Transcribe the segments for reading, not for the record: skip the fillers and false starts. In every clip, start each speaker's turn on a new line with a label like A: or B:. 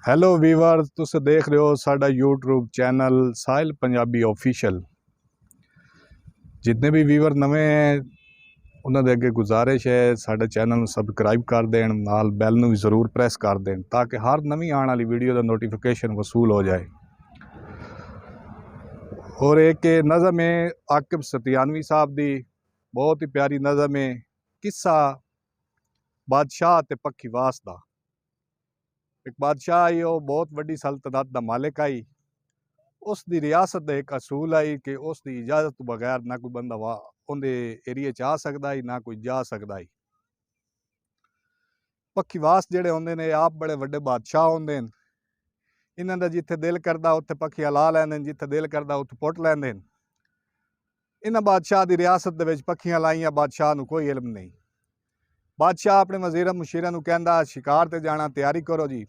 A: Hello Weaver, तुस देख रहे हो साडा यूट्यूब चैनल साहिल पंजाबी ऑफिशियल। जितने भी वीवर नवे हैं उन्होंने अगे गुजारिश है साडे चैनल सबसक्राइब कर दें, नाल बैल नूं भी जरूर प्रेस कर दें ताकि हर नवी आने वाली वीडियो का नोटिफिकेशन वसूल हो जाए। और एक नज़म है आकिब सतियानवी साहब की, बहुत ही प्यारी नज़म है। किस्सा बादशाह ते पक्खी वास दा। एक बादशाह आई, वो बहुत वड्डी सल्तनत का मालिक आई। उसकी रियासत का एक असूल आई कि उसकी इजाजत तो बगैर ना कोई बंदा उनके एरिए च आ सकता ही ना कोई जा सकता ही। पक्षीवास जेडे होंगे ने आप बड़े वड्डे बादशाह होंगे। इन्हों का जिथे दिल करता उत्थे पक्षी ला लैंदे, जिथे दिल करता उत्थे पुट लैंदे। इन्होंने बादशाह की रियासत के पक्षियां लाइया, बादशाह को कोई इल्म नहीं। बादशाह अपने वजीर मुशीरा कहता शिकार ते जाना, तैयारी करो जी।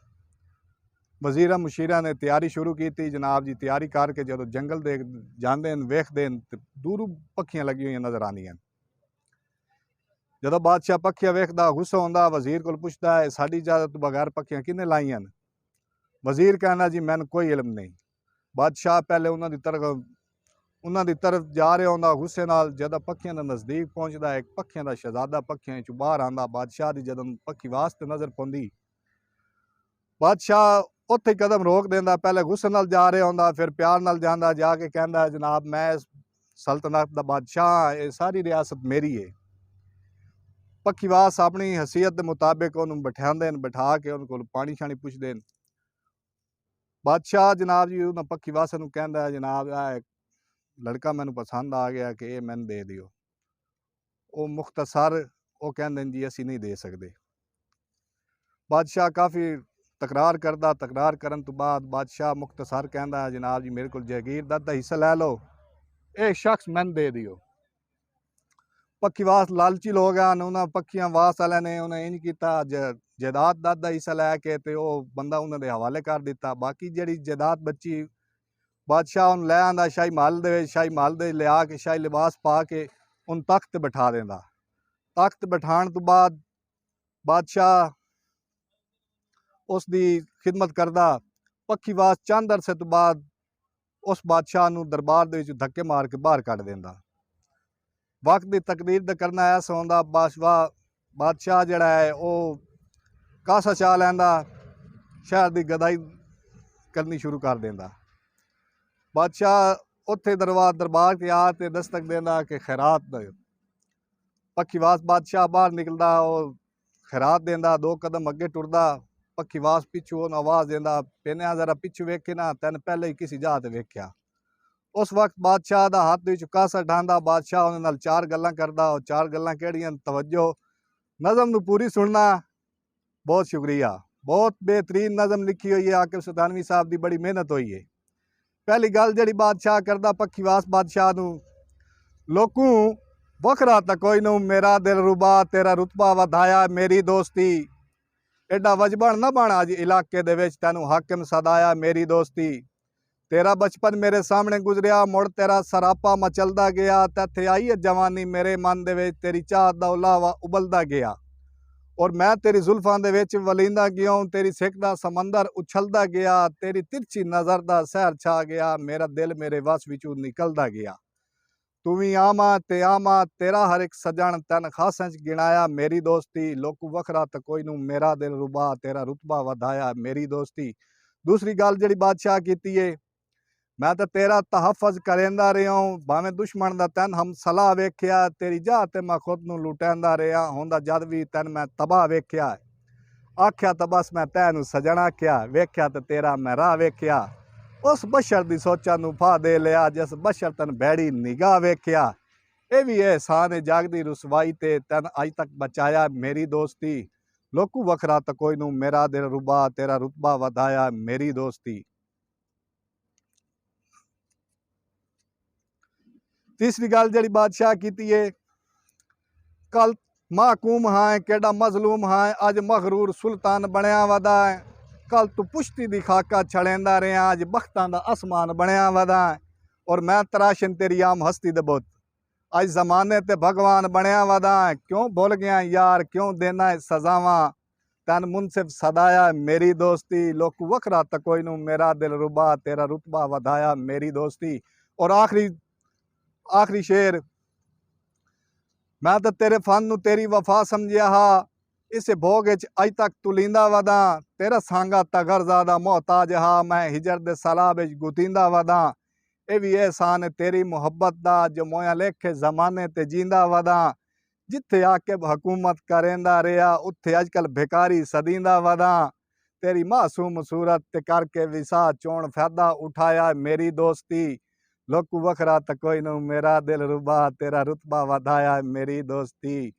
A: वजीर मुशीरा ने तैयारी शुरू की। जनाब जी तैयारी करके जो जंगल देख जाते हैं वेखते हैं तो दूरों पक्षियां लगी हुई नज़र आनियां। जो बादशाह पक्षियां वेखदा गुस्सा होंदा, वजीर को पुछदा है साडी इजाजत तो बगैर पक्षियां किने लाइयां। वजीर कहना जी मैंने कोई इल्म नहीं। बादशाह पहले उन्होंने तरफ जा रहा होंदा गुस्से नाल। जब पक्षियां के नज़दीक पहुंचता एक पक्षियां का शहजादा पक्षियां चों बाहर आंदा। बादशाह की जदों पक्षी वास्ते नज़र पौंदी, बादशाह उत्थे कदम रोक देंदा। पहले गुस्से नाल जा रहा होंदा, फिर प्यार नाल जांदा, जाके कहंदा जनाब मैं सल्तनत दा बादशाह, ये सारी रियासत मेरी है। पक्षीवास अपनी हैसियत के मुताबिक उन्होंने बिठाते, बिठा के उनको पानी शानी पुछते हैं। बादशाह जनाब जी उन्होंने पक्षीवास नूं कहंदा जनाब एक लड़का मैनू पसंद आ गया कि ये मैनू दे दिओ। वो मुख्तसर वो कहंदे जी असीं नहीं दे सकते। बादशाह काफ़ी तकरार करता, तकरार करन तो बाद बादशाह मुख्तसर कहंदा जनाब जी मेरे को जागीरदार दा हिस्सा लै लो, एक शख्स मैनू दे दिओ। पक्षीवास लालची लोग हैं, उन्होंने पक्षियां वास वाले ने उन्हें इंज किया जायदाद दा हिस्सा लैके तो वह बंदा उन्होंने हवाले कर दिता। बाकी जी जायदाद बची बादशाह उन्हें लै आंदा शाही महल दे, शाही महल दे लिया के शाही लिबास पा के उन तख्त बिठा देंदा। तख्त बिठाने तो बाद बादशाह उसकी खिदमत करदा। पक्षीवास चंद अरसे तो बाद उस बादशाह नूं दरबार दे विच धक्के मार के बाहर कढ़ देंदा। वक्त की तकदीर दा करना ऐसा होंदा, बादशाह जिहड़ा है वह कासा चा लैंदा, शहर की गदाई करनी शुरू कर देंदा। बादशाह उत्थे दरबार के आ ते दस्तक देंदा कि खैरात दे। पक्षीवास बादशाह बाहर निकलदा, वो खैरात देंदा, दो कदम अगे टुरदा। पक्षीवास पिछू उन्हें आवाज़ देंदा पेने जरा पिछू वेखे ना, तेन पहले ही किसी जगह ते वेख्या। उस वक्त बादशाह का हाथ विच कासा ढांदा। बादशाह उन्हें नाल चार गल्लां करदा। और चार गल्लां केड़ियां, तवज्जो नज़म नूं पूरी सुनना। बहुत शुक्रिया, बहुत बेहतरीन नज़म लिखी हुई है, आकिब सतियानवी साहब की बड़ी मेहनत हुई है। पहली गल जिहड़ी बादशाह करदा पक्षीवास बादशाह नूं, लोकू वखरा तो कोई नूं, मेरा दिल रुबा तेरा रुतबा वधाया मेरी दोस्ती। एडा वजबन न बन अज इलाके दे विच तैनूं हाकिम सदाया मेरी दोस्ती। तेरा बचपन मेरे सामने गुजरिया, मुड़ तेरा सरापा मचलदा गया। तैथे आई है जवानी मेरे मन दे विच, तेरी चाह दा उलावा उबलदा गया। और मैं तेरी जुल्फां दे विच वलींदा गया, तेरी सिक दा समंदर उछलदा गया। तेरी तिरछी नज़र दा सहर छा गया, मेरा दिल मेरे वस विचों निकलदा गया। तू भी आमा ते आमा तेरा हर एक सजन, तन खासां च गिनाया मेरी दोस्ती। लोकू वखरा तो कोई नूं, मेरा दिल रुबा तेरा रुतबा वधाया मेरी दोस्ती। दूसरी गल जिहड़ी बादशाह कीती है, मैं तो तेरा तहफ़्फ़ुज़ करेंदा रहा हूँ, भावें दुश्मन दा तैन हम सलाह वेख्या। तेरी जाह ते मैं खुद नूं लुटैंदा रहा, हुंदा जद भी तैन मैं तबाह वेख्या। आख्या तो बस मैं तैनूं सजन आख्या, वेख्या तो तेरा मैं राह वेख्या। उस बशर दी सोचा नूं फा दे लिया, जिस बशर तन भैड़ी निगाह वेख्या। ये भी एहसान है जागदी रुसवाई ते, तन अज तक बचाया मेरी दोस्ती। लोकू वखरा तो कोई नूं, मेरा दिल रुबा तेरा रुतबा वधाया मेरी दोस्ती। तीसरी गल जिहड़ी बादशाह कीती है, कल महकूम हाँ केड़ा मजलूम हाँ, अज मगरूर सुल्तान बनया वदा है। कल तू पुश्ती दी खाका छड़ेंदा रहा, अज बख्तां दा आसमान बनया वदा है। और मैं तराशन तेरी आम हस्ती दे बुत, अज जमाने ते भगवान बनया वदा है। क्यों भुल गया यार, क्यों देना है सजावां, तन मुनसिफ सदाया मेरी दोस्ती, लोग वखरा तकोई नू मेरा दिल रुबा, तेरा रुतबा वधाया मेरी दोस्ती। और आखिरी आखिरी शेर, मैं तो तेरे फन नू तेरी वफा समझिया हा, इस भोग च अज तक तुलींदा वदा, तेरा सांगा तगर ज़्यादा मोहताज हा, मैं हिजर दे सलाब च गुतींदा वदा। ये भी एहसान है तेरी मुहब्बत दा, जो मोया लेखे जमाने ते जींदा वदा। जिथे आके हुकूमत करेंदा रहा, उत्थे अजकल भिकारी सदींदा वदा। तेरी मासूम सूरत ते करके विसा चोण फायदा उठाया मेरी दोस्ती। लोकू वखरा तो कोई नू मेरा दिल रुबा, तेरा रुतबा वधाया मेरी दोस्ती।